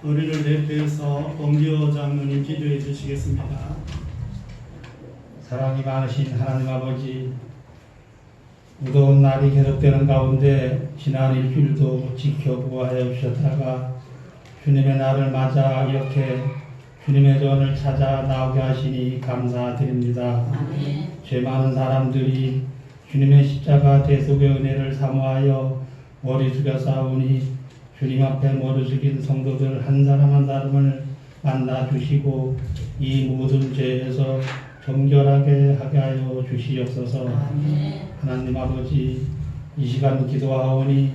우리를 대표해서 범기호 장로님 기도해 주시겠습니다. 사랑이 많으신 하나님 아버지, 무더운 날이 계속되는 가운데 지난 일주일도 지켜보아여 주셨다가 주님의 날을 맞아 이렇게 주님의 전을 찾아 나오게 하시니 감사드립니다. 아멘. 죄 많은 사람들이 주님의 십자가 대속의 은혜를 사모하여 머리 숙여 싸우니 주님 앞에 머리 숙인 성도들 한 사람 한 사람을 만나 주시고 이 모든 죄에서 정결하게 하게 하여 주시옵소서. 아멘. 하나님 아버지, 이 시간 기도하오니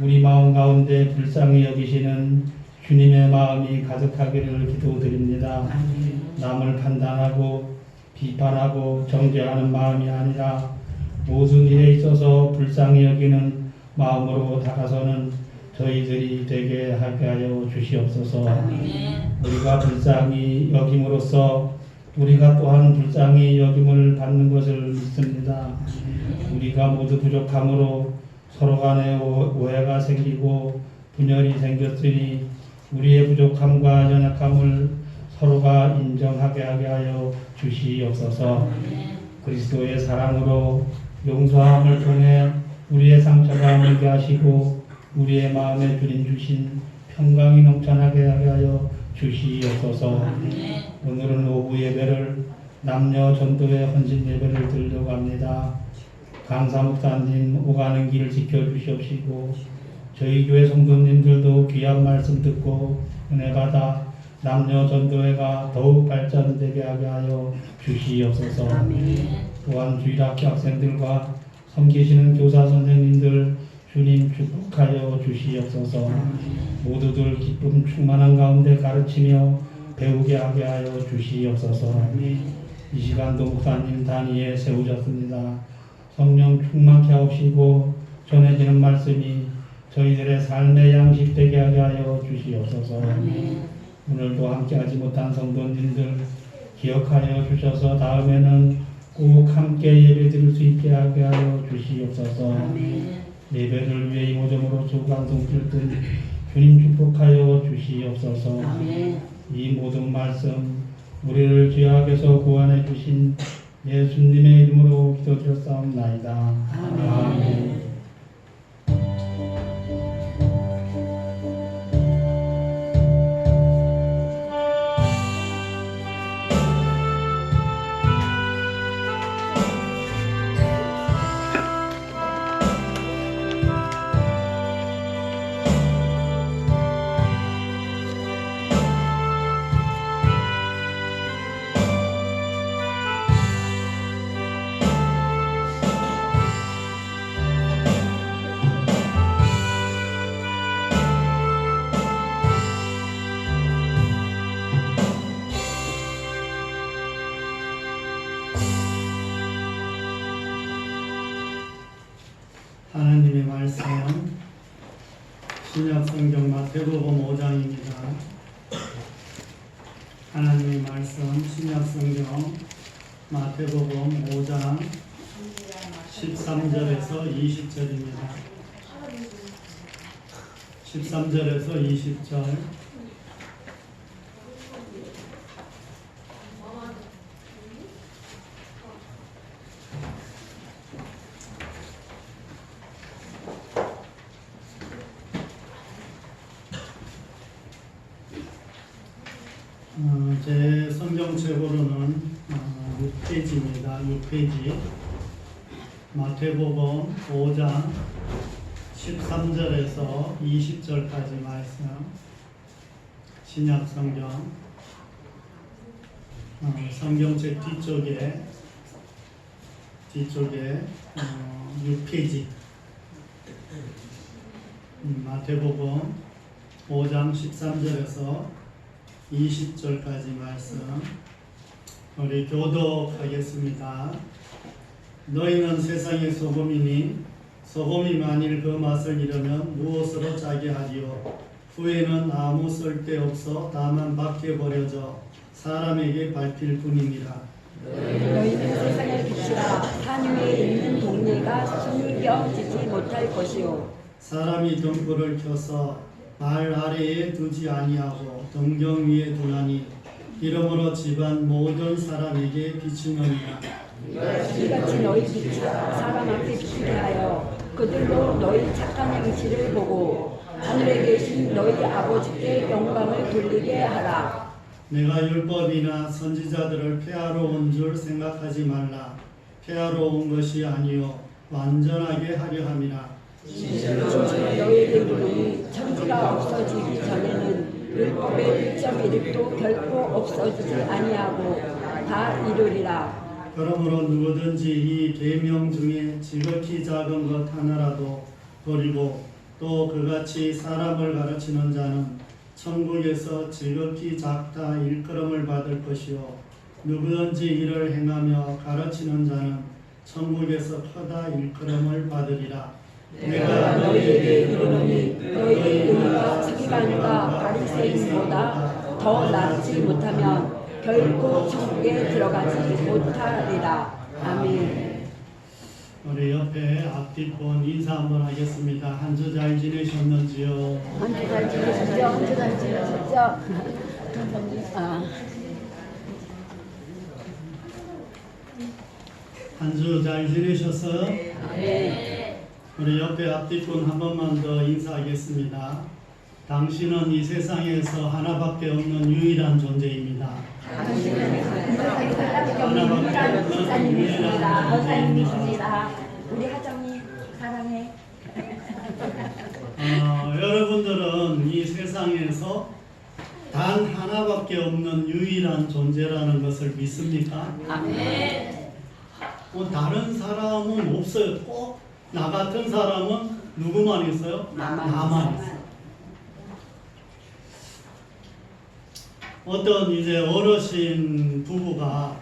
우리 마음 가운데 불쌍히 여기시는 주님의 마음이 가득하기를 기도드립니다. 아멘. 남을 판단하고 비판하고 정죄하는 마음이 아니라 모든 일에 있어서 불쌍히 여기는 마음으로 다가서는 저희들이 되게 하게 하여 주시옵소서. 아멘. 우리가 불쌍히 여김으로써 우리가 또한 불쌍히 여김을 받는 것을 믿습니다. 우리가 모두 부족함으로 서로 간에 오해가 생기고 분열이 생겼으니 우리의 부족함과 연약함을 서로가 인정하게 하게 하여 주시옵소서. 그리스도의 사랑으로 용서함을 통해 우리의 상처가 물게 하시고 우리의 마음에 주신 평강이 넘쳐나게 하게 하여 주시옵소서. 오늘은 오후 예배를 남녀 전도의 헌신 예배를 드리려고 합니다. 강사 목사님 오가는 길을 지켜주시옵시고 저희 교회 성도님들도 귀한 말씀 듣고 은혜 받아 남녀 전도회가 더욱 발전되게 하게 하여 주시옵소서. 또한 주일학교 학생들과 섬기시는 교사 선생님들 주님 축복하여 주시옵소서. 모두들 기쁨 충만한 가운데 가르치며 배우게 하게 하여 주시옵소서. 이 시간도 목사님 단위에 세우셨습니다. 성령 충만케 하옵시고 전해지는 말씀이 저희들의 삶의 양식 되게 하게 하여 주시옵소서. 오늘도 함께하지 못한 성도님들 기억하여 주셔서 다음에는 꼭 함께 예배 드릴 수 있게 하게 하여 주시옵소서. 예배를 위해 이모저모로 수고한송 들 주님 축복하여 주시옵소서. 이 모든 말씀 우리를 죄악에서 구원해 주신 예수님의 이름으로 기도드렸사옵나이다. 아멘. 하나님의 말씀 신약 성경 마태복음 5장입니다. 하나님의 말씀 신약 성경 마태복음 5장 13절에서 20절입니다. 13절에서 20절. 제 성경책으로는 6페이지입니다. 6페이지 마태복음 5장 13절에서 20절까지 말씀 신약 성경 성경책 뒤쪽에 6페이지 마태복음 5장 13절에서 20절까지 말씀 우리 교독하겠습니다. 너희는 세상의 소금이니 소금이 만일 그 맛을 잃으면 무엇으로 짜게 하리요? 후에는 아무 쓸데없어 다만 밖에 버려져 사람에게 밟힐 뿐입니다. 너희는 세상의 빛이라. 산 위에 있는 동네가 숨겨 지지 못할 것이요. 사람이 등불을 켜서 발 아래에 두지 아니하고 등경 위에 두나니 이러므로 집안 모든 사람에게 비추느니라. 이같이 너희 빛이 사람 앞에 비추게 하여 그들로 너희 착한 행실을 보고 하늘에 계신 너희 아버지께 영광을 돌리게 하라. 내가 율법이나 선지자들을 폐하러 온 줄 생각하지 말라. 폐하러 온 것이 아니요 완전하게 하려 함이라. 너희에게 이르노니 천지가 없어지기 전에는 율법의 1.1도 결코 없어지지 아니하고 다 이루리라. 그러므로 누구든지 이 계명 중에 지극히 작은 것 하나라도 버리고 또 그같이 사람을 가르치는 자는 천국에서 지극히 작다 일컬음을 받을 것이요 누구든지 이를 행하며 가르치는 자는 천국에서 크다 일컬음을 받으리라. 내가 너희에게 이르노니 너희 의가 서기관과 바리새인보다 더 낫지 못하면 결코 천국에 들어가지 못하리라. 아멘. 우리 옆에 앞뒷분 인사 한번 하겠습니다. 한 주 잘 지내셨는지요? 한 주 잘 지내셨죠? 한 주 잘 지내셨죠? 한 주 잘 지내셨어요? 네. 우리 옆에 앞뒷분 한 번만 더 인사하겠습니다. 당신은 이 세상에서 하나밖에 없는 유일한 존재입니다. 권사님이십니다. 우리 하정이 사랑해. 여러분들은 이 세상에서 단 하나밖에 없는 유일한 존재라는 것을 믿습니까? 아멘. 다른 사람은 없어요. 꼭 나 같은 사람은 누구만 있어요? 나만 있어요. 어떤 이제 어르신 부부가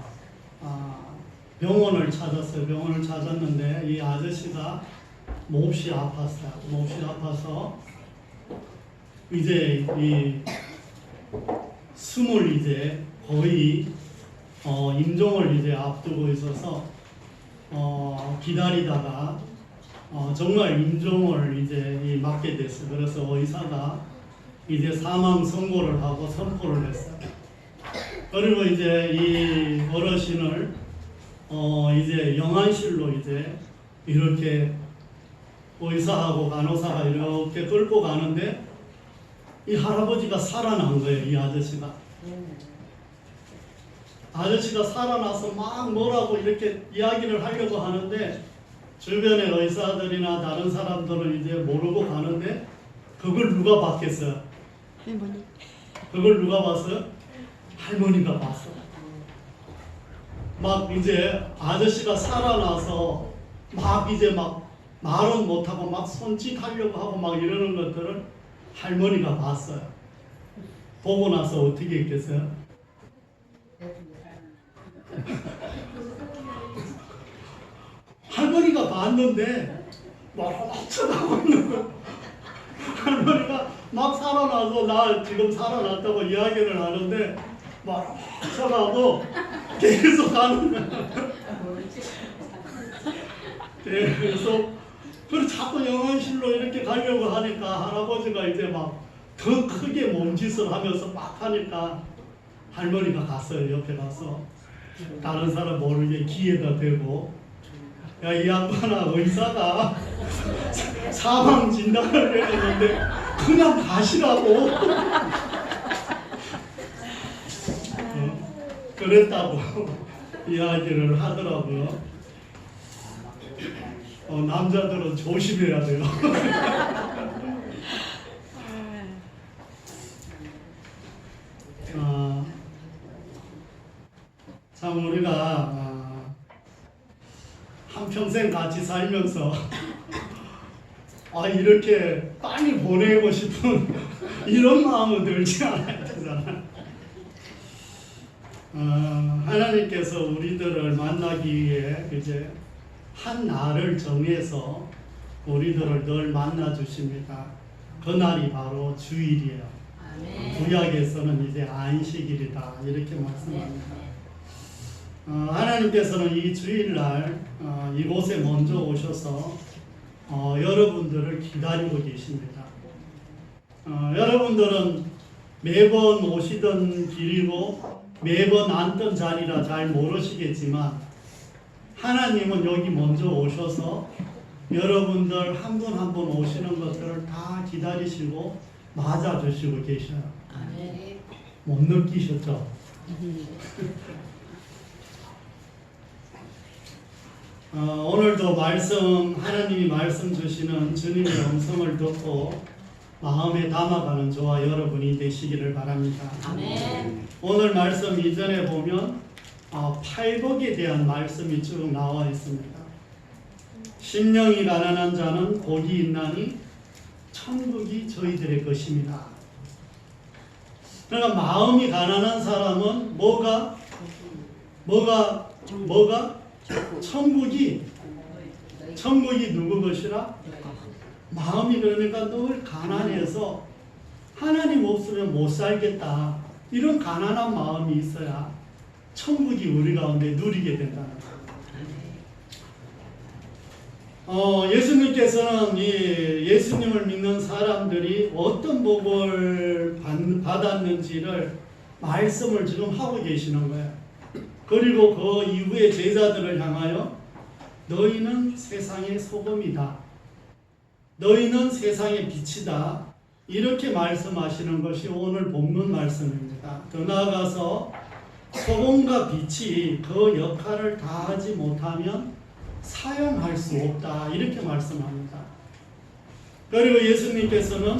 병원을 찾았어요. 병원을 찾았는데 이 아저씨가 몹시 아팠어요. 몹시 아파서 이제 이 숨을 이제 거의 임종을 이제 앞두고 있어서 기다리다가 정말 임종을 이제 맞게 됐어요. 그래서 의사가 이제 사망 선고를 하고 선포를 했어요. 그리고 이제 이 어르신을 이제 영안실로 이제 이렇게 의사하고 간호사가 이렇게 끌고 가는데 이 할아버지가 살아난 거예요. 이 아저씨가. 아저씨가 살아나서 막 뭐라고 이렇게 이야기를 하려고 하는데 주변의 의사들이나 다른 사람들은 이제 모르고 가는데 그걸 누가 봤겠어요? 할머니. 그걸 누가 봤어요? 할머니가 봤어요. 막 이제 아저씨가 살아나서 막 이제 막 말은 못하고 막 손짓하려고 하고 막 이러는 것들을 할머니가 봤어요. 보고 나서 어떻게 했겠어요? 할머니가 봤는데 막 쳐다보고 있는 거예요. 할머니가 막 살아나서 나 지금 살아났다고 이야기를 하는데 막 쳐다보고 계속 가는 거예요. 계속. 그리고 자꾸 영안실로 이렇게 가려고 하니까 할아버지가 이제 막 더 크게 몸짓을 하면서 막 하니까 할머니가 갔어요. 옆에 가서 다른 사람 모르게 귀에다 대고 야, 이 양반아, 의사가 사망 진단을 했는데 그냥 가시라고 그랬다고 이야기를 하더라고요. 남자들은 조심해야 돼요. 참 우리가 한평생 같이 살면서 이렇게 빨리 보내고 싶은 이런 마음은 들지 않아야 되잖아요. 하나님께서 우리들을 만나기 위해 이제 한 날을 정해서 우리들을 늘 만나 주십니다. 그 날이 바로 주일이에요. 구약에서는 이제 안식일이다 이렇게 말씀합니다. 하나님께서는 이 주일날 이곳에 먼저 오셔서 여러분들을 기다리고 계십니다. 여러분들은 매번 오시던 길이고 매번 앉던 자리라 잘 모르시겠지만 하나님은 여기 먼저 오셔서 여러분들 한 분 한 분 오시는 것들을 다 기다리시고 맞아주시고 계셔요. 못 느끼셨죠? 오늘도 하나님이 말씀 주시는 주님의 음성을 듣고 마음에 담아가는 저와 여러분이 되시기를 바랍니다. 아멘. 오늘 말씀 이전에 보면 팔복에 대한 말씀이 쭉 나와 있습니다. 심령이 가난한 자는 복이 있나니 천국이 저희들의 것입니다. 그러니까 마음이 가난한 사람은 뭐가 천국이 누구 것이라? 마음이 그러니까 늘 가난해서 하나님 없으면 못 살겠다. 이런 가난한 마음이 있어야 천국이 우리 가운데 누리게 된다는 거예요. 예수님께서는 이 예수님을 믿는 사람들이 어떤 복을 받았는지를 말씀을 지금 하고 계시는 거예요. 그리고 그 이후에 제자들을 향하여 너희는 세상의 소금이다. 너희는 세상의 빛이다. 이렇게 말씀하시는 것이 오늘 본문 말씀입니다. 더 나아가서 소금과 빛이 그 역할을 다하지 못하면 사용할 수 없다. 이렇게 말씀합니다. 그리고 예수님께서는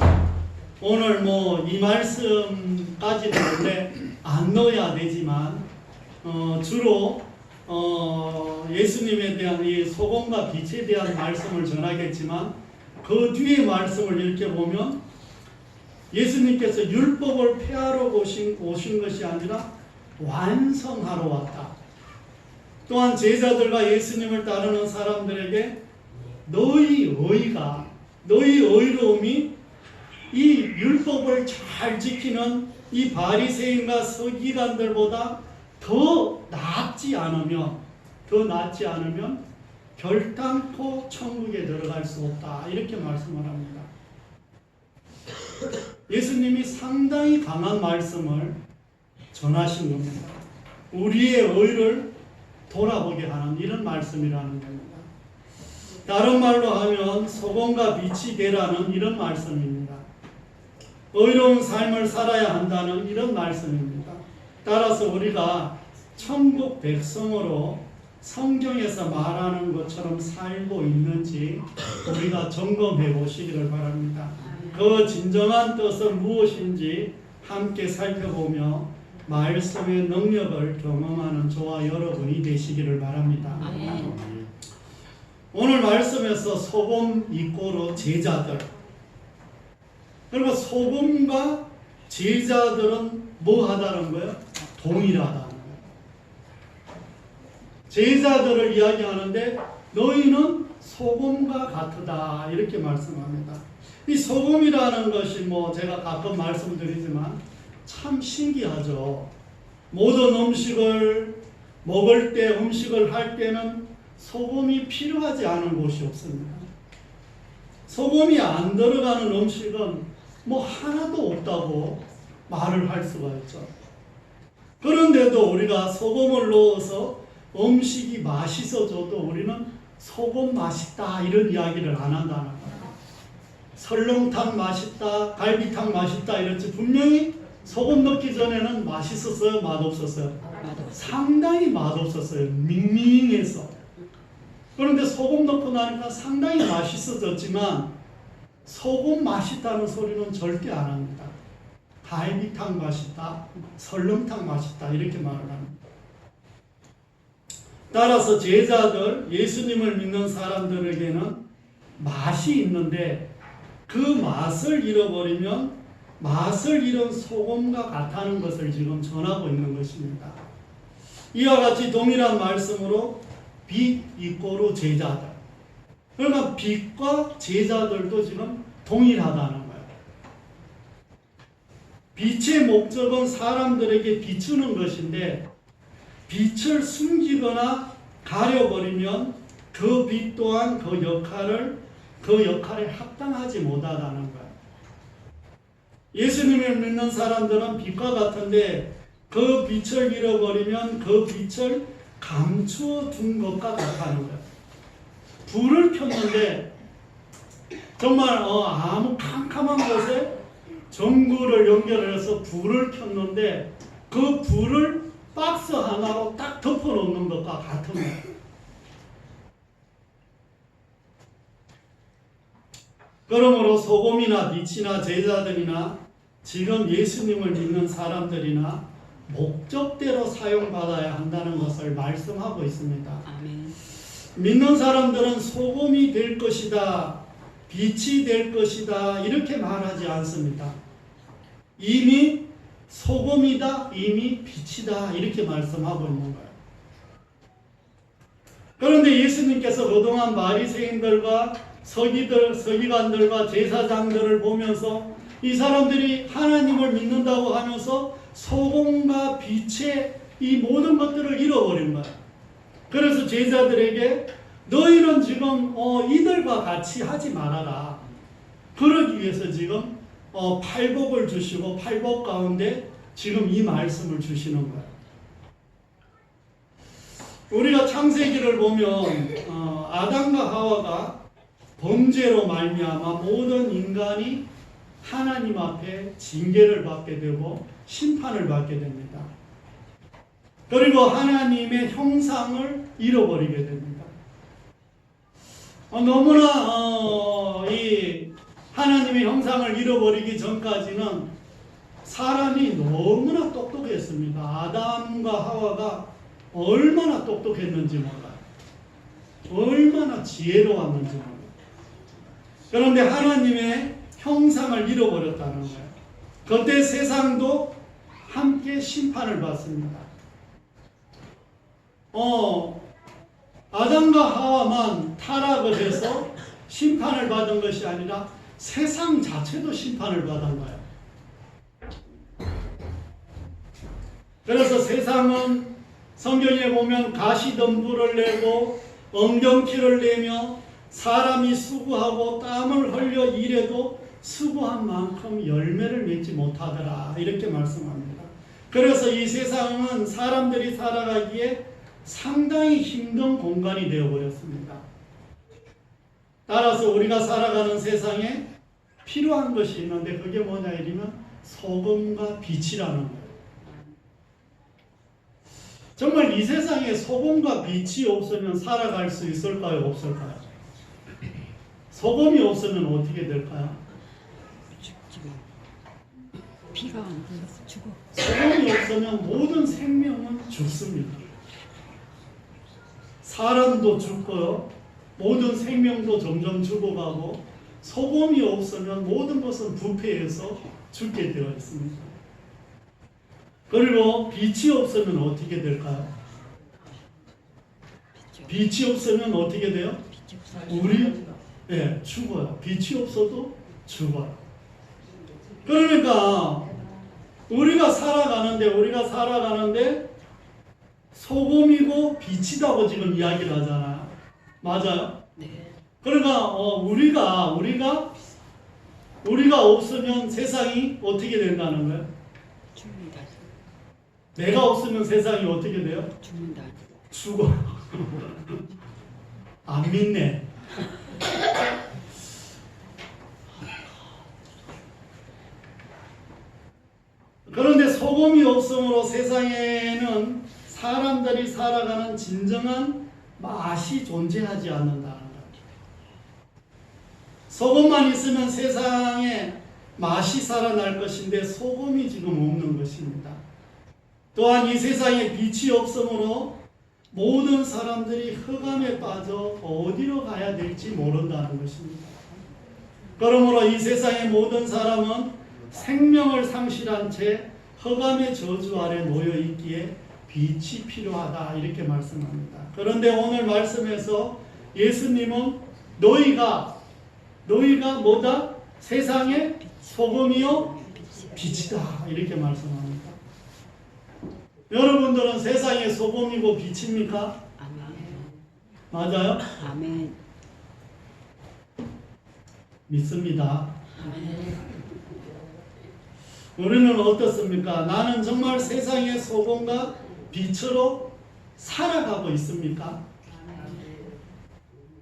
오늘 이 말씀까지는 원래 안 넣어야 되지만 주로 예수님에 대한 이 소금과 빛에 대한 말씀을 전하겠지만 그 뒤에 말씀을 이렇게 보면 예수님께서 율법을 폐하러 오신 것이 아니라 완성하러 왔다. 또한 제자들과 예수님을 따르는 사람들에게 너희 의로움이 이 율법을 잘 지키는 이 바리새인과 서기관들보다 더 낫지 않으면 결단코 천국에 들어갈 수 없다. 이렇게 말씀을 합니다. 예수님이 상당히 강한 말씀을 전하신 겁니다. 우리의 의를 돌아보게 하는 이런 말씀이라는 겁니다. 다른 말로 하면 소금과 빛이 되라는 이런 말씀입니다. 의로운 삶을 살아야 한다는 이런 말씀입니다. 따라서 우리가 천국 백성으로 성경에서 말하는 것처럼 살고 있는지 우리가 점검해 보시기를 바랍니다. 그 진정한 뜻은 무엇인지 함께 살펴보며 말씀의 능력을 경험하는 저와 여러분이 되시기를 바랍니다. 오늘 말씀에서 소금 이꼬로 제자들, 그리고 소금과 제자들은 뭐 하다는 거예요? 동일하다는 거예요. 제자들을 이야기하는데 너희는 소금과 같으다 이렇게 말씀합니다. 이 소금이라는 것이 제가 가끔 말씀드리지만 참 신기하죠. 모든 음식을 먹을 때, 음식을 할 때는 소금이 필요하지 않은 곳이 없습니다. 소금이 안 들어가는 음식은 하나도 없다고 말을 할 수가 있죠. 그런데도 우리가 소금을 넣어서 음식이 맛있어져도 우리는 소금 맛있다 이런 이야기를 안 한다는 거예요. 설렁탕 맛있다, 갈비탕 맛있다 이랬지 분명히 소금 넣기 전에는 맛있었어요? 맛없었어요? 상당히 맛없었어요. 밍밍해서. 그런데 소금 넣고 나니까 상당히 맛있어졌지만 소금 맛있다는 소리는 절대 안 합니다. 갈비탕 맛있다, 설렁탕 맛있다 이렇게 말을 합니다. 따라서 제자들, 예수님을 믿는 사람들에게는 맛이 있는데 그 맛을 잃어버리면 맛을 잃은 소금과 같다는 것을 지금 전하고 있는 것입니다. 이와 같이 동일한 말씀으로 빛 이꼬로 제자들. 그러니까 빛과 제자들도 지금 동일하다는 거예요. 빛의 목적은 사람들에게 비추는 것인데 빛을 숨기거나 가려버리면 그 빛 또한 그 역할에 합당하지 못하다는 거예요. 예수님을 믿는 사람들은 빛과 같은데 그 빛을 잃어버리면 그 빛을 감추어 둔 것과 같다는 거예요. 불을 켰는데 정말 아무 캄캄한 곳에 전구를 연결해서 불을 켰는데 그 불을 박스 하나로 딱 덮어놓는 것과 같은 거예요. 그러므로 소금이나 빛이나 제자들이나 지금 예수님을 믿는 사람들이나 목적대로 사용받아야 한다는 것을 말씀하고 있습니다. 아멘. 믿는 사람들은 소금이 될 것이다, 빛이 될 것이다 이렇게 말하지 않습니다. 이미 소금이다, 이미 빛이다 이렇게 말씀하고 있는 거예요. 그런데 예수님께서 그동안 바리새인들과 서기관들과 제사장들을 보면서 이 사람들이 하나님을 믿는다고 하면서 소금과 빛의 이 모든 것들을 잃어버린 거예요. 그래서 제자들에게 너희는 지금 이들과 같이 하지 말아라. 그러기 위해서 지금 팔복을 주시고 팔복 가운데 지금 이 말씀을 주시는 거예요. 우리가 창세기를 보면 아담과 하와가 범죄로 말미암아 모든 인간이 하나님 앞에 징계를 받게 되고 심판을 받게 됩니다. 그리고 하나님의 형상을 잃어버리게 됩니다. 너무나 이 하나님의 형상을 잃어버리기 전까지는 사람이 너무나 똑똑했습니다. 아담과 하와가 얼마나 똑똑했는지 몰라요. 얼마나 지혜로웠는지 몰라요. 그런데 하나님의 형상을 잃어버렸다는 거예요. 그때 세상도 함께 심판을 받습니다. 아담과 하와만 타락을 해서 심판을 받은 것이 아니라 세상 자체도 심판을 받은 거예요. 그래서 세상은 성경에 보면 가시덤불을 내고 엉겅퀴를 내며 사람이 수고하고 땀을 흘려 일해도 수고한 만큼 열매를 맺지 못하더라 이렇게 말씀합니다. 그래서 이 세상은 사람들이 살아가기에 상당히 힘든 공간이 되어버렸습니다. 따라서 우리가 살아가는 세상에 필요한 것이 있는데 그게 뭐냐 이러면 소금과 빛이라는 거예요. 정말 이 세상에 소금과 빛이 없으면 살아갈 수 있을까요? 없을까요? 소금이 없으면 어떻게 될까요? 죽지만 피가 안 들어서 죽어. 소금이 없으면 모든 생명은 죽습니다. 사람도 죽고요. 모든 생명도 점점 죽어가고 소금이 없으면 모든 것은 부패해서 죽게 되어 있습니다. 그리고 빛이 없으면 어떻게 될까요? 빛이 없으면 어떻게 돼요? 죽어요. 빛이 없어도 죽어요. 그러니까 우리가 살아가는데 소금이고 빛이다고 지금 이야기를 하잖아요. 맞아요? 네. 그러니까 우리가 없으면 세상이 어떻게 된다는 거예요? 죽는다. 내가 없으면 세상이 어떻게 돼요? 죽는다. 죽어. 안 믿네. 그런데 소금이 없으므로 세상에는 사람들이 살아가는 진정한 맛이 존재하지 않는다는 거예요. 소금만 있으면 세상에 맛이 살아날 것인데 소금이 지금 없는 것입니다. 또한 이 세상에 빛이 없으므로 모든 사람들이 흑암에 빠져 어디로 가야 될지 모른다는 것입니다. 그러므로 이 세상의 모든 사람은 생명을 상실한 채 흑암의 저주 아래 놓여 있기에 빛이 필요하다 이렇게 말씀합니다. 그런데 오늘 말씀에서 예수님은 너희가 뭐다? 세상의 소금이요 빛이다 이렇게 말씀합니다. 여러분들은 세상의 소금이고 빛입니까? 아멘. 맞아요? 아멘. 믿습니다. 아멘. 우리는 어떻습니까? 나는 정말 세상의 소금과 빛으로 살아가고 있습니까?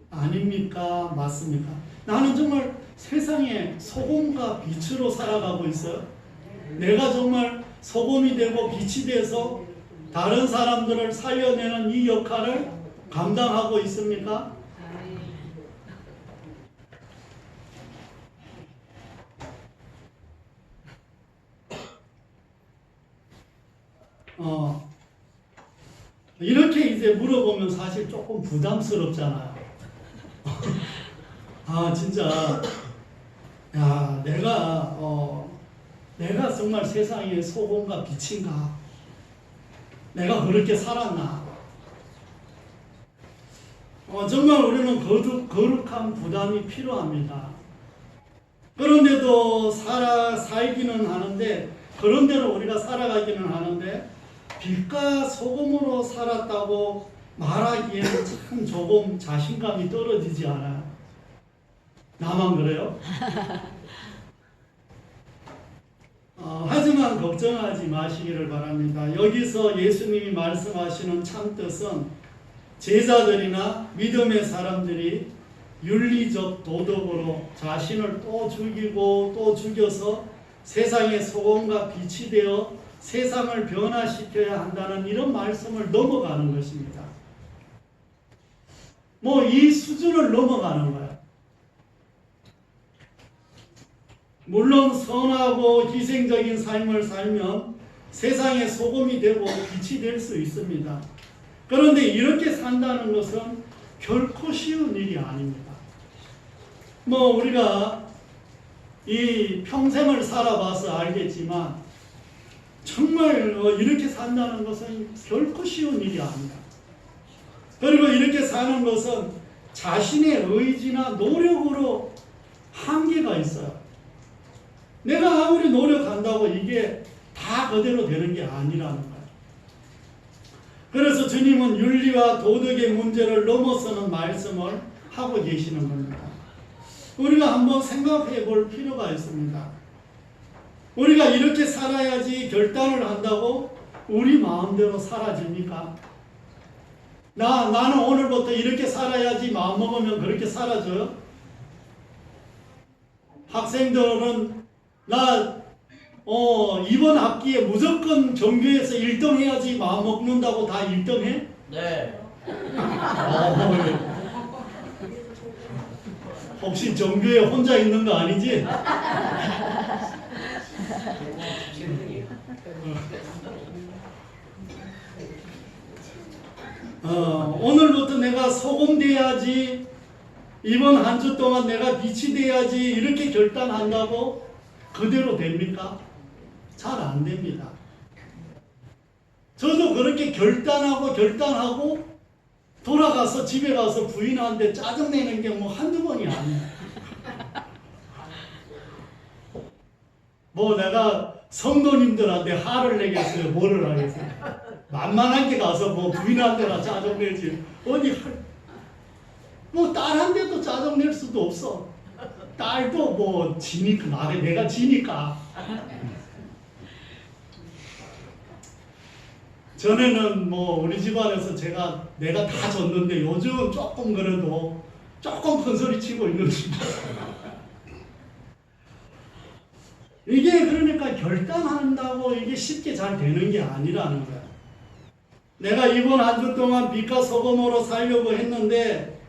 아닙니까? 맞습니까? 나는 정말 세상의 소금과 빛으로 살아가고 있어요. 내가 정말 소금이 되고 빛이 돼서 다른 사람들을 살려내는 이 역할을 감당하고 있습니까? 이렇게 이제 물어보면 사실 조금 부담스럽잖아요. 아, 진짜, 야, 내가 정말 세상의 소금과 빛인가? 내가 그렇게 살았나? 정말 우리는 거룩한 부담이 필요합니다. 그런데도 살기는 하는데, 그런대로 우리가 살아가기는 하는데, 빛과 소금으로 살았다고 말하기에는 참 조금 자신감이 떨어지지 않아요? 나만 그래요? 하지만 걱정하지 마시기를 바랍니다. 여기서 예수님이 말씀하시는 참뜻은 제자들이나 믿음의 사람들이 윤리적 도덕으로 자신을 또 죽이고 또 죽여서 세상의 소금과 빛이 되어 세상을 변화시켜야 한다는 이런 말씀을 넘어가는 것입니다. 이 수준을 넘어가는 거예요. 물론 선하고 희생적인 삶을 살면 세상의 소금이 되고 빛이 될 수 있습니다. 그런데 이렇게 산다는 것은 결코 쉬운 일이 아닙니다. 우리가 이 평생을 살아봐서 알겠지만 정말 이렇게 산다는 것은 결코 쉬운 일이 아닙니다. 그리고 이렇게 사는 것은 자신의 의지나 노력으로 한계가 있어요. 내가 아무리 노력한다고 이게 다 그대로 되는 게 아니라는 거예요. 그래서 주님은 윤리와 도덕의 문제를 넘어서는 말씀을 하고 계시는 겁니다. 우리가 한번 생각해 볼 필요가 있습니다. 우리가 이렇게 살아야지 결단을 한다고 우리 마음대로 사라집니까? 나는 오늘부터 이렇게 살아야지 마음먹으면 그렇게 살아져요? 학생들은 이번 학기에 무조건 전교에서 1등 해야지 마음먹는다고 다 1등 해? 네. 혹시 전교에 혼자 있는 거 아니지? 오늘부터 내가 소금 돼야지, 이번 한 주 동안 내가 빛이 돼야지 이렇게 결단한다고 그대로 됩니까? 잘 안 됩니다. 저도 그렇게 결단하고 돌아가서 집에 가서 부인한테 짜증내는 게 한두 번이 아니에요. 내가 성도님들한테 화를 내겠어요? 뭐를 하겠어요? 만만하게 가서 부인한테나 짜증내지. 딸한테도 짜증낼 수도 없어. 딸도 지니까, 내가 지니까. 전에는 우리 집안에서 내가 다 졌는데 요즘은 조금 그래도 조금 큰 소리 치고 있는 중이에요. 이게 그러니까 결단한다고 이게 쉽게 잘 되는 게 아니라는 거야. 내가 이번 한 주 동안 빛과 소금으로 살려고 했는데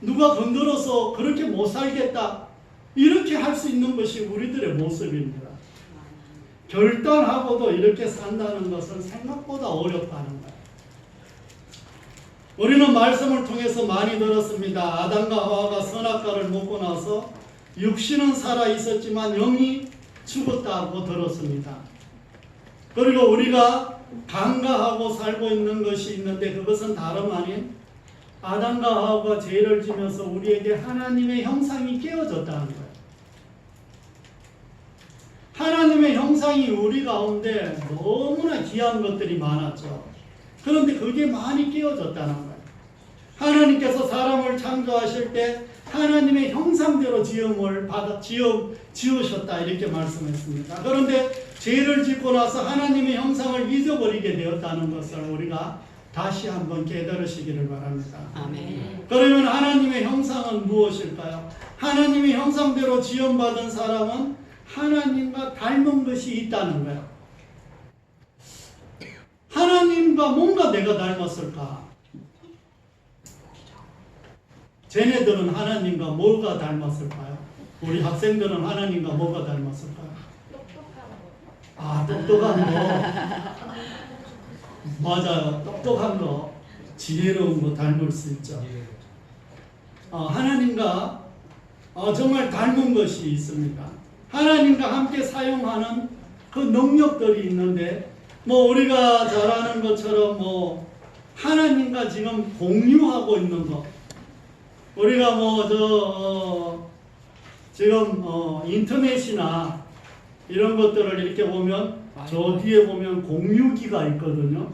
누가 건드려서 그렇게 못 살겠다, 이렇게 할 수 있는 것이 우리들의 모습입니다. 결단하고도 이렇게 산다는 것은 생각보다 어렵다는 거예요. 우리는 말씀을 통해서 많이 들었습니다. 아담과 하와가 선악과를 먹고 나서 육신은 살아 있었지만 영이 죽었다고 들었습니다. 그리고 우리가 간과하고 살고 있는 것이 있는데 그것은 다름 아닌 아담과 하와가 죄를 지면서 우리에게 하나님의 형상이 깨어졌다는 거예요. 하나님의 형상이 우리 가운데 너무나 귀한 것들이 많았죠. 그런데 그게 많이 깨어졌다는 거예요. 하나님께서 사람을 창조하실 때 하나님의 형상대로 지으셨다 이렇게 말씀했습니다. 그런데 죄를 짓고 나서 하나님의 형상을 잊어버리게 되었다는 것을 우리가 다시 한번 깨달으시기를 바랍니다. 아멘. 그러면 하나님의 형상은 무엇일까요? 하나님의 형상대로 지원받은 사람은 하나님과 닮은 것이 있다는 거예요. 하나님과 뭔가 내가 닮았을까? 쟤네들은 하나님과 뭐가 닮았을까요? 우리 학생들은 하나님과 뭐가 닮았을까요? 아, 똑똑한 거. 맞아요. 똑똑한 거, 지혜로운 거 닮을 수 있죠. 하나님과 정말 닮은 것이 있습니다. 하나님과 함께 사용하는 그 능력들이 있는데, 우리가 잘 아는 것처럼 하나님과 지금 공유하고 있는 것. 우리가 지금 인터넷이나 이런 것들을 이렇게 보면 저 뒤에 보면 공유기가 있거든요.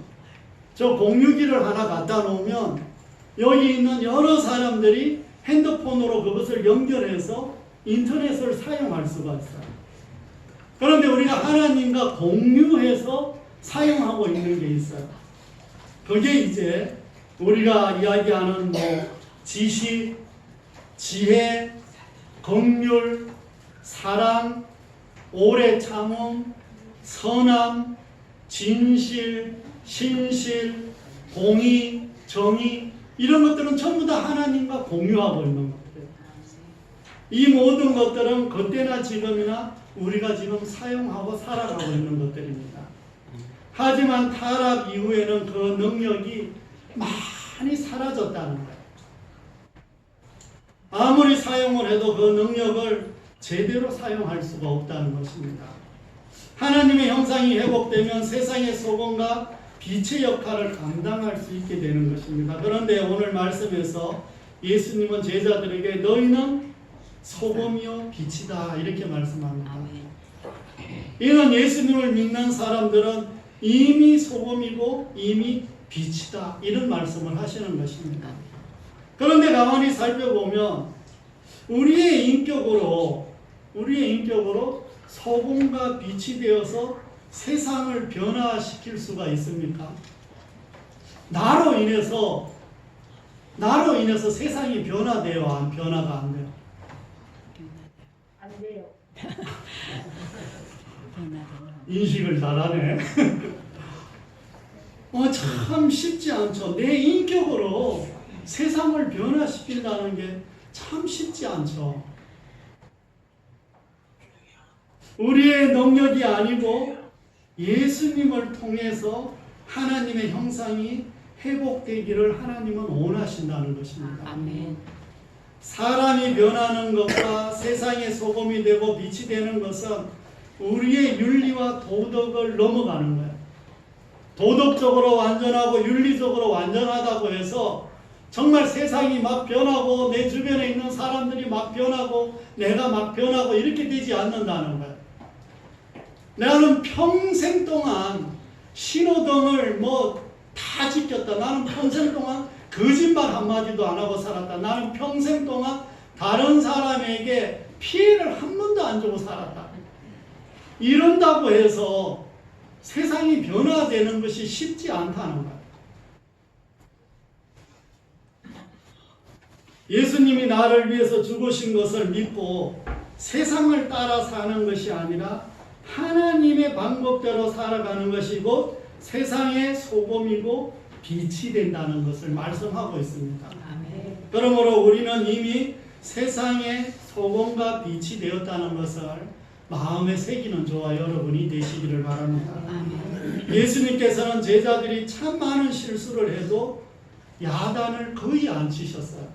저 공유기를 하나 갖다 놓으면 여기 있는 여러 사람들이 핸드폰으로 그것을 연결해서 인터넷을 사용할 수가 있어요. 그런데 우리가 하나님과 공유해서 사용하고 있는 게 있어요. 그게 이제 우리가 이야기하는 지식, 지혜, 긍휼, 사랑, 오래 참음, 선함, 진실, 신실, 공의, 정의, 이런 것들은 전부 다 하나님과 공유하고 있는 것들이에요. 이 모든 것들은 그때나 지금이나 우리가 지금 사용하고 살아가고 있는 것들입니다. 하지만 타락 이후에는 그 능력이 많이 사라졌다는 거예요. 아무리 사용을 해도 그 능력을 제대로 사용할 수가 없다는 것입니다. 하나님의 형상이 회복되면 세상의 소금과 빛의 역할을 감당할 수 있게 되는 것입니다. 그런데 오늘 말씀에서 예수님은 제자들에게 너희는 소금이요 빛이다 이렇게 말씀합니다. 이는 예수님을 믿는 사람들은 이미 소금이고 이미 빛이다 이런 말씀을 하시는 것입니다. 그런데 가만히 살펴보면 우리의 인격으로 소금과 빛이 되어서 세상을 변화시킬 수가 있습니까? 나로 인해서 세상이 변화돼요? 안 변화가 안 돼요? 안 돼요. 인식을 잘하네. 참 쉽지 않죠. 내 인격으로 세상을 변화시킨다는 게 참 쉽지 않죠. 우리의 능력이 아니고 예수님을 통해서 하나님의 형상이 회복되기를 하나님은 원하신다는 것입니다. 아멘. 사람이 변하는 것과 세상의 소금이 되고 빛이 되는 것은 우리의 윤리와 도덕을 넘어가는 거예요. 도덕적으로 완전하고 윤리적으로 완전하다고 해서 정말 세상이 막 변하고 내 주변에 있는 사람들이 막 변하고 내가 막 변하고 이렇게 되지 않는다는 거예요. 나는 평생 동안 신호등을 다 지켰다. 나는 평생 동안 거짓말 한마디도 안 하고 살았다. 나는 평생 동안 다른 사람에게 피해를 한 번도 안 주고 살았다. 이런다고 해서 세상이 변화되는 것이 쉽지 않다는 거예요. 예수님이 나를 위해서 죽으신 것을 믿고 세상을 따라 사는 것이 아니라 하나님의 방법대로 살아가는 것이고 세상의 소금이고 빛이 된다는 것을 말씀하고 있습니다. 아멘. 그러므로 우리는 이미 세상의 소금과 빛이 되었다는 것을 마음에 새기는 저와 여러분이 되시기를 바랍니다. 아멘. 예수님께서는 제자들이 참 많은 실수를 해도 야단을 거의 안 치셨어요.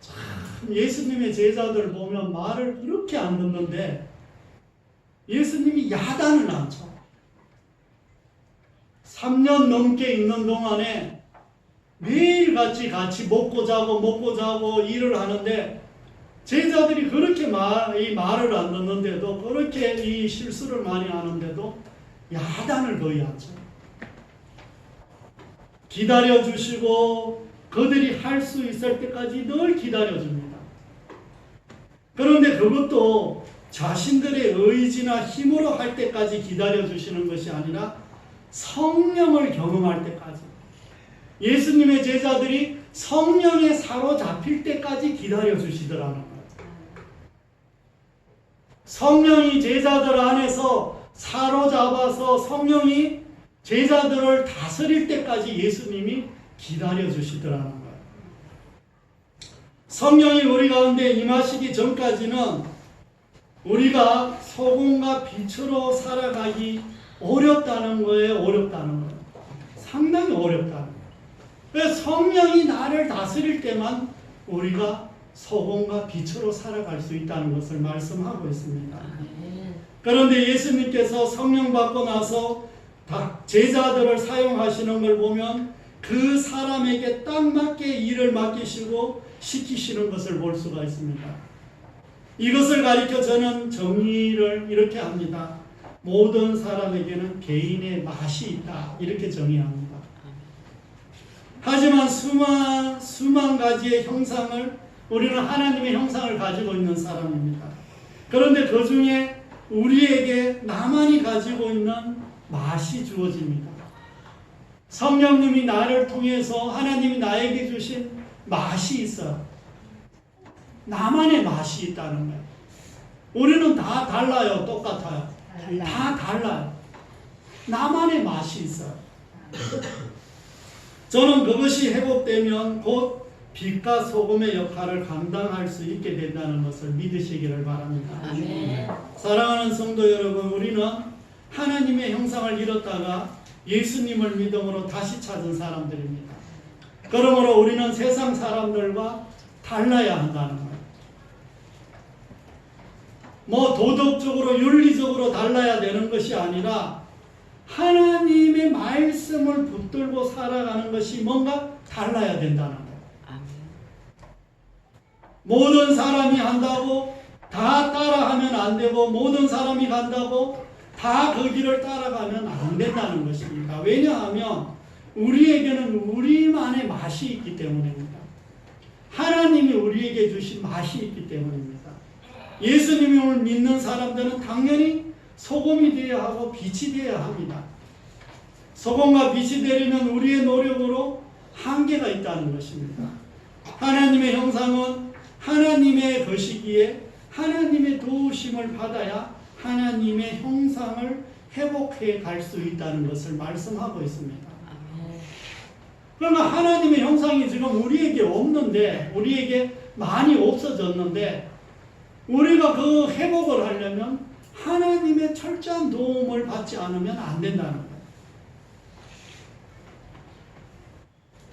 참 예수님의 제자들 보면 말을 그렇게 안 듣는데 예수님이 야단을 안 쳐. 3년 넘게 있는 동안에 매일같이 같이 먹고 자고 일을 하는데 제자들이 그렇게 이 말을 안 듣는데도 그렇게 이 실수를 많이 하는데도 야단을 거의 안 쳐요. 기다려주시고 그들이 할 수 있을 때까지 늘 기다려줍니다. 그런데 그것도 자신들의 의지나 힘으로 할 때까지 기다려주시는 것이 아니라 성령을 경험할 때까지, 예수님의 제자들이 성령에 사로잡힐 때까지 기다려주시더라는 거예요. 성령이 제자들 안에서 사로잡아서 성령이 제자들을 다스릴 때까지 예수님이 기다려주시더라는 거예요. 성령이 우리 가운데 임하시기 전까지는 우리가 소금과 빛으로 살아가기 어렵다는 거예요. 어렵다는 거예요. 상당히 어렵다는 거예요. 그래서 성령이 나를 다스릴 때만 우리가 소금과 빛으로 살아갈 수 있다는 것을 말씀하고 있습니다. 그런데 예수님께서 성령 받고 나서 제자들을 사용하시는 걸 보면 그 사람에게 딱 맞게 일을 맡기시고 시키시는 것을 볼 수가 있습니다. 이것을 가리켜 저는 정의를 이렇게 합니다. 모든 사람에게는 개인의 맛이 있다. 이렇게 정의합니다. 하지만 수만 가지의 형상을, 우리는 하나님의 형상을 가지고 있는 사람입니다. 그런데 그 중에 우리에게 나만이 가지고 있는 맛이 주어집니다. 성령님이 나를 통해서 하나님이 나에게 주신 맛이 있어요. 나만의 맛이 있다는 거예요. 우리는 다 달라요. 똑같아요. 다 달라요. 나만의 맛이 있어요. 저는 그것이 회복되면 곧 빛과 소금의 역할을 감당할 수 있게 된다는 것을 믿으시기를 바랍니다. 아멘. 사랑하는 성도 여러분, 우리는 하나님의 형상을 잃었다가 예수님을 믿음으로 다시 찾은 사람들입니다. 그러므로 우리는 세상 사람들과 달라야 한다는 거예요. 도덕적으로 윤리적으로 달라야 되는 것이 아니라 하나님의 말씀을 붙들고 살아가는 것이 뭔가 달라야 된다는 거예요. 모든 사람이 한다고 다 따라하면 안 되고, 모든 사람이 간다고 다 그 길을 따라가면 안 된다는 것입니다. 왜냐하면 우리에게는 우리만의 맛이 있기 때문입니다. 하나님이 우리에게 주신 맛이 있기 때문입니다. 예수님을 믿는 사람들은 당연히 소금이 되어야 하고 빛이 되어야 합니다. 소금과 빛이 되려면 우리의 노력으로 한계가 있다는 것입니다. 하나님의 형상은 하나님의 것이기에 하나님의 도우심을 받아야 하나님의 형상을 회복해 갈 수 있다는 것을 말씀하고 있습니다. 그러나 하나님의 형상이 지금 우리에게 없는데, 우리에게 많이 없어졌는데, 우리가 그 회복을 하려면 하나님의 철저한 도움을 받지 않으면 안 된다는 거예요.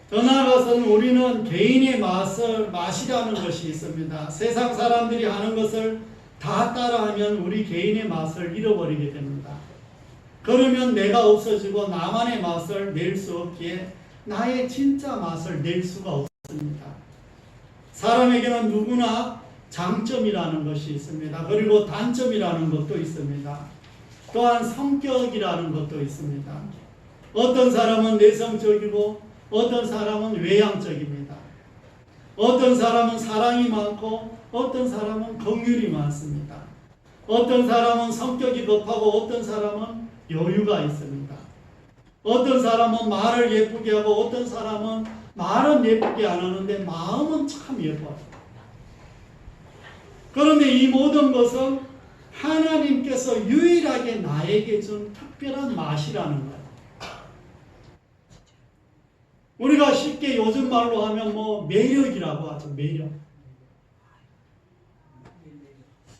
더 나아가서는 우리는 개인의 맛이라는 것이 있습니다. 세상 사람들이 하는 것을 다 따라하면 우리 개인의 맛을 잃어버리게 됩니다. 그러면 내가 없어지고 나만의 맛을 낼 수 없기에 나의 진짜 맛을 낼 수가 없습니다. 사람에게는 누구나 장점이라는 것이 있습니다. 그리고 단점이라는 것도 있습니다. 또한 성격이라는 것도 있습니다. 어떤 사람은 내성적이고 어떤 사람은 외향적입니다. 어떤 사람은 사랑이 많고 어떤 사람은 긍휼이 많습니다. 어떤 사람은 성격이 급하고 어떤 사람은 여유가 있습니다. 어떤 사람은 말을 예쁘게 하고 어떤 사람은 말은 예쁘게 안 하는데 마음은 참 예뻐요. 그런데 이 모든 것은 하나님께서 유일하게 나에게 준 특별한 맛이라는 거예요. 우리가 쉽게 요즘 말로 하면 매력이라고 하죠. 매력.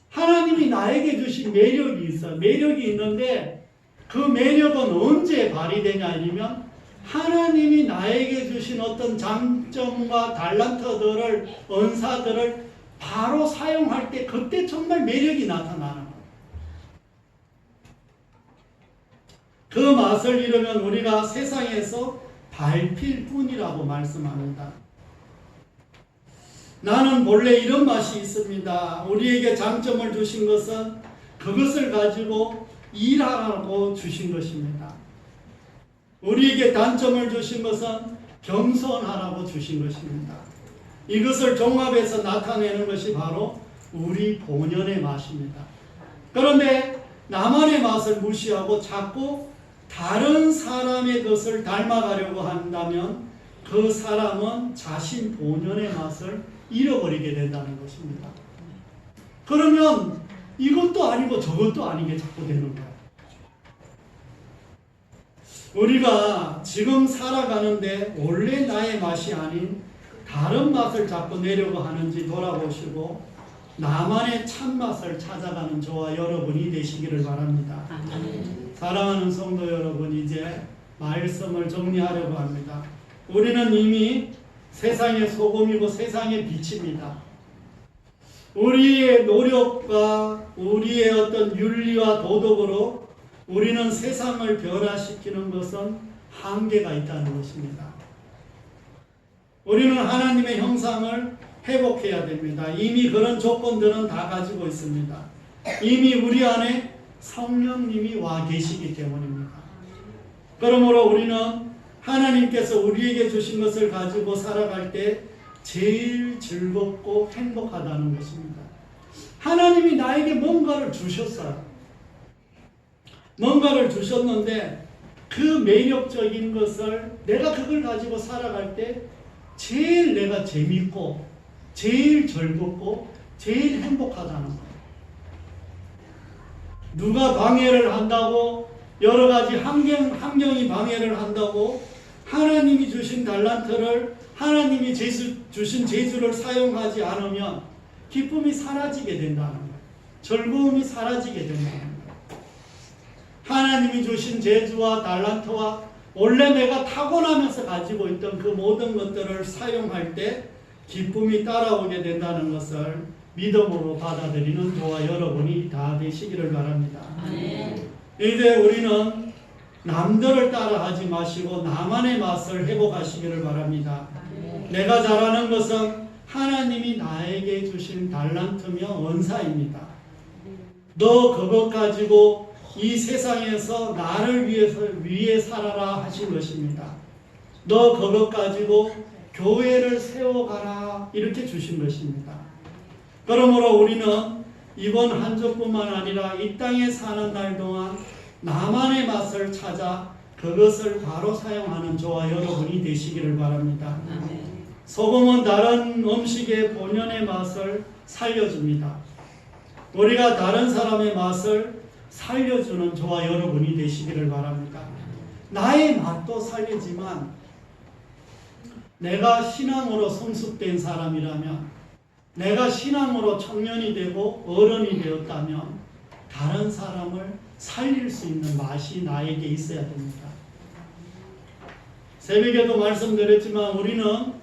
하나님이 나에게 주신 매력이 있어요. 매력이 있는데 그 매력은 언제 발휘되냐 아니면 하나님이 나에게 주신 어떤 장점과 달란트들을, 은사들을 바로 사용할 때 그때 정말 매력이 나타나는 거예요. 그 맛을 잃으면 우리가 세상에서 밟힐 뿐이라고 말씀합니다. 나는 본래 이런 맛이 있습니다. 우리에게 장점을 주신 것은 그것을 가지고 일하라고 주신 것입니다. 우리에게 단점을 주신 것은 겸손하라고 주신 것입니다. 이것을 종합해서 나타내는 것이 바로 우리 본연의 맛입니다. 그런데 나만의 맛을 무시하고 자꾸 다른 사람의 것을 닮아가려고 한다면 그 사람은 자신 본연의 맛을 잃어버리게 된다는 것입니다. 그러면 이것도 아니고 저것도 아닌 게 자꾸 되는 거예요. 우리가 지금 살아가는데 원래 나의 맛이 아닌 다른 맛을 자꾸 내려고 하는지 돌아보시고 나만의 참맛을 찾아가는 저와 여러분이 되시기를 바랍니다. 사랑하는 성도 여러분, 이제 말씀을 정리하려고 합니다. 우리는 이미 세상의 소금이고 세상의 빛입니다. 우리의 노력과 우리의 어떤 윤리와 도덕으로 우리는 세상을 변화시키는 것은 한계가 있다는 것입니다. 우리는 하나님의 형상을 회복해야 됩니다. 이미 그런 조건들은 다 가지고 있습니다. 이미 우리 안에 성령님이 와 계시기 때문입니다. 그러므로 우리는 하나님께서 우리에게 주신 것을 가지고 살아갈 때 제일 즐겁고 행복하다는 것입니다. 하나님이 나에게 뭔가를 주셨어요. 뭔가를 주셨는데 그 매력적인 것을 내가 그걸 가지고 살아갈 때 제일 내가 재밌고 제일 즐겁고 제일 행복하다는 거예요. 누가 방해를 한다고, 여러 가지 환경이 방해를 한다고 하나님이 주신 달란트를, 하나님이 주신 재주를 사용하지 않으면 기쁨이 사라지게 된다는 거예요. 즐거움이 사라지게 된다는 거예요. 하나님이 주신 재주와 달란트와 원래 내가 타고나면서 가지고 있던 그 모든 것들을 사용할 때 기쁨이 따라오게 된다는 것을 믿음으로 받아들이는 저와 여러분이 다 되시기를 바랍니다. 이제 우리는 남들을 따라하지 마시고 나만의 맛을 회복하시기를 바랍니다. 내가 잘하는 것은 하나님이 나에게 주신 달란트며 은사입니다. 너 그것 가지고 이 세상에서 나를 위해 살아라 하신 것입니다. 너 그것 가지고 교회를 세워가라 이렇게 주신 것입니다. 그러므로 우리는 이번 한 주뿐만 아니라 이 땅에 사는 날 동안 나만의 맛을 찾아 그것을 바로 사용하는 저와 여러분이 되시기를 바랍니다. 소금은 다른 음식의 본연의 맛을 살려줍니다. 우리가 다른 사람의 맛을 살려주는 저와 여러분이 되시기를 바랍니다. 나의 맛도 살리지만 내가 신앙으로 성숙된 사람이라면, 내가 신앙으로 청년이 되고 어른이 되었다면 다른 사람을 살릴 수 있는 맛이 나에게 있어야 됩니다. 새벽에도 말씀드렸지만 우리는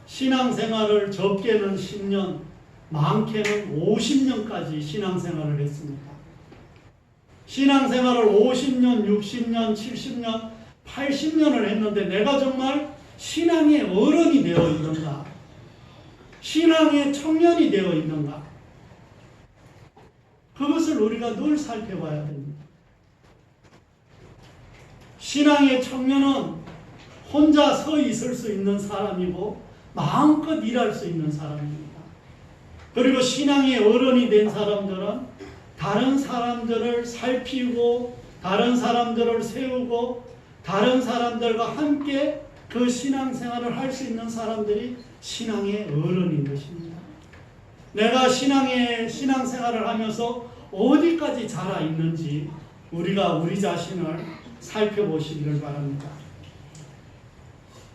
신앙생활을 적게는 10년, 많게는 50년까지 신앙생활을 했습니다. 신앙생활을 50년, 60년, 70년, 80년을 했는데 내가 정말 신앙의 어른이 되어 있는가? 신앙의 청년이 되어 있는가? 그것을 우리가 늘 살펴봐야 됩니다. 신앙의 청년은 혼자 서 있을 수 있는 사람이고 마음껏 일할 수 있는 사람입니다. 그리고 신앙의 어른이 된 사람들은 다른 사람들을 살피고 다른 사람들을 세우고 다른 사람들과 함께 그 신앙생활을 할 수 있는 사람들이 신앙의 어른인 것입니다. 내가 신앙생활을 하면서 어디까지 자라 있는지 우리가 우리 자신을 살펴보시기를 바랍니다.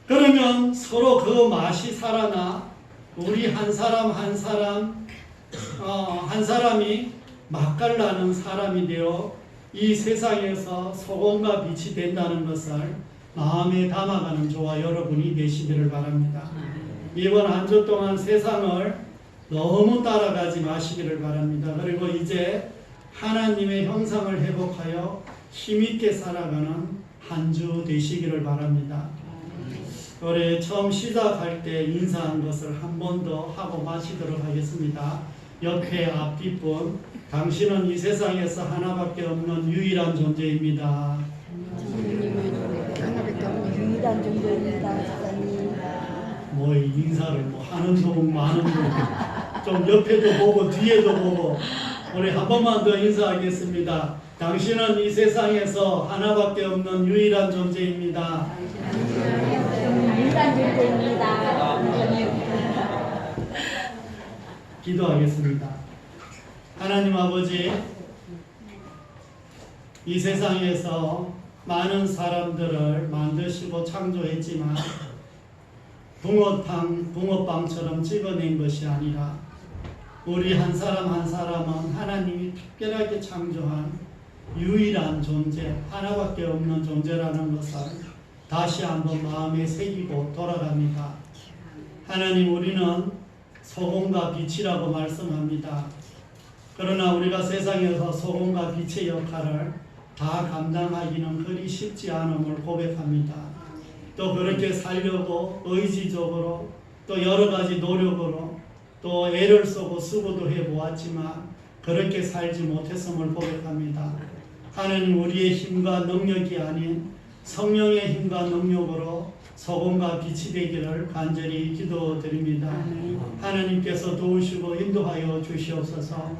그러면 서로 그 맛이 살아나 우리 한 사람이 맛깔나는 사람이 되어 이 세상에서 소금과 빛이 된다는 것을 마음에 담아가는 저와 여러분이 되시기를 바랍니다. 이번 한 주 동안 세상을 너무 따라가지 마시기를 바랍니다. 그리고 이제 하나님의 형상을 회복하여 힘있게 살아가는 한 주 되시기를 바랍니다. 올해 처음 시작할 때 인사한 것을 한 번 더 하고 마치도록 하겠습니다. 옆에 앞뒷분, 당신은 이 세상에서 하나밖에 없는 유일한 존재입니다. 하나밖에 없는 유일한 존재입니다. 뭐 인사를 뭐 하는 동 마는 동 좀 옆에도 보고 뒤에도 보고 우리 한 번만 더 인사하겠습니다. 당신은 이 세상에서 하나밖에 없는 유일한 존재입니다. 유일한 존재입니다. 기도하겠습니다. 하나님 아버지, 이 세상에서 많은 사람들을 만드시고 창조했지만 붕어빵처럼 찍어낸 것이 아니라 우리 한 사람 한 사람은 하나님이 특별하게 창조한 유일한 존재, 하나밖에 없는 존재라는 것을 다시 한번 마음에 새기고 돌아갑니다. 하나님, 우리는 소금과 빛이라고 말씀합니다. 그러나 우리가 세상에서 소금과 빛의 역할을 다 감당하기는 그리 쉽지 않음을 고백합니다. 또 그렇게 살려고 의지적으로 또 여러 가지 노력으로 또 애를 쓰고 수고도 해보았지만 그렇게 살지 못했음을 고백합니다. 하나님, 우리의 힘과 능력이 아닌 성령의 힘과 능력으로 소금과 빛이 되기를 간절히 기도드립니다. 하나님께서 도우시고 인도하여 주시옵소서.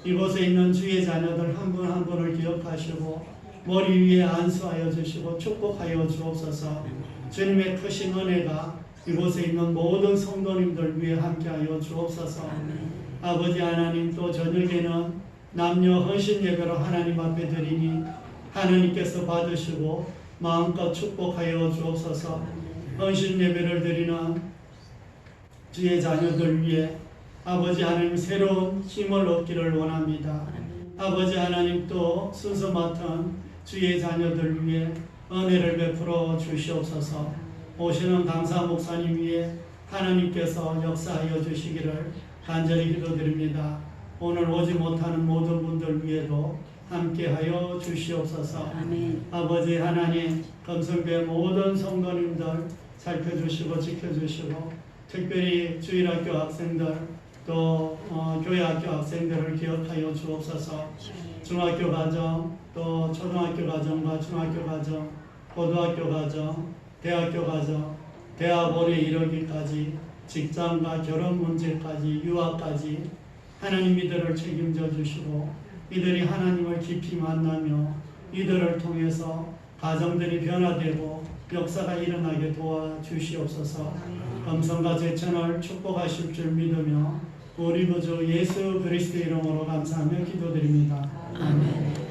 이곳에 있는 주의 자녀들 한 분 한 분을 기억하시고 머리 위에 안수하여 주시고 축복하여 주옵소서. 주님의 크신 은혜가 이곳에 있는 모든 성도님들 위해 함께하여 주옵소서. 아버지 하나님, 또 저녁에는 남녀 헌신 예배로 하나님 앞에 드리니 하나님께서 받으시고 마음껏 축복하여 주옵소서. 헌신 예배를 드리는 주의 자녀들 위해 아버지 하나님 새로운 힘을 얻기를 원합니다. 아버지 하나님, 또 순서 맡은 주의 자녀들 위해 은혜를 베풀어 주시옵소서. 오시는 강사 목사님 위해 하나님께서 역사하여 주시기를 간절히 기도드립니다. 오늘 오지 못하는 모든 분들 위에도 함께하여 주시옵소서. 아멘. 아버지 하나님, 금성교회 모든 성도님들 살펴주시고 지켜주시고 특별히 주일학교 학생들 또 교회학교 학생들을 기억하여 주옵소서. 중학교 과정, 또 초등학교 과정과 중학교 과정, 고등학교 과정, 대학교 과정, 대학원에 이르기까지 직장과 결혼 문제까지 유학까지 하나님 이들을 책임져 주시고 이들이 하나님을 깊이 만나며 이들을 통해서 가정들이 변화되고 역사가 일어나게 도와주시옵소서. 금성과 제천을 축복하실 줄 믿으며 우리 구주 예수 그리스도 이름으로 감사하며 기도드립니다. 아멘.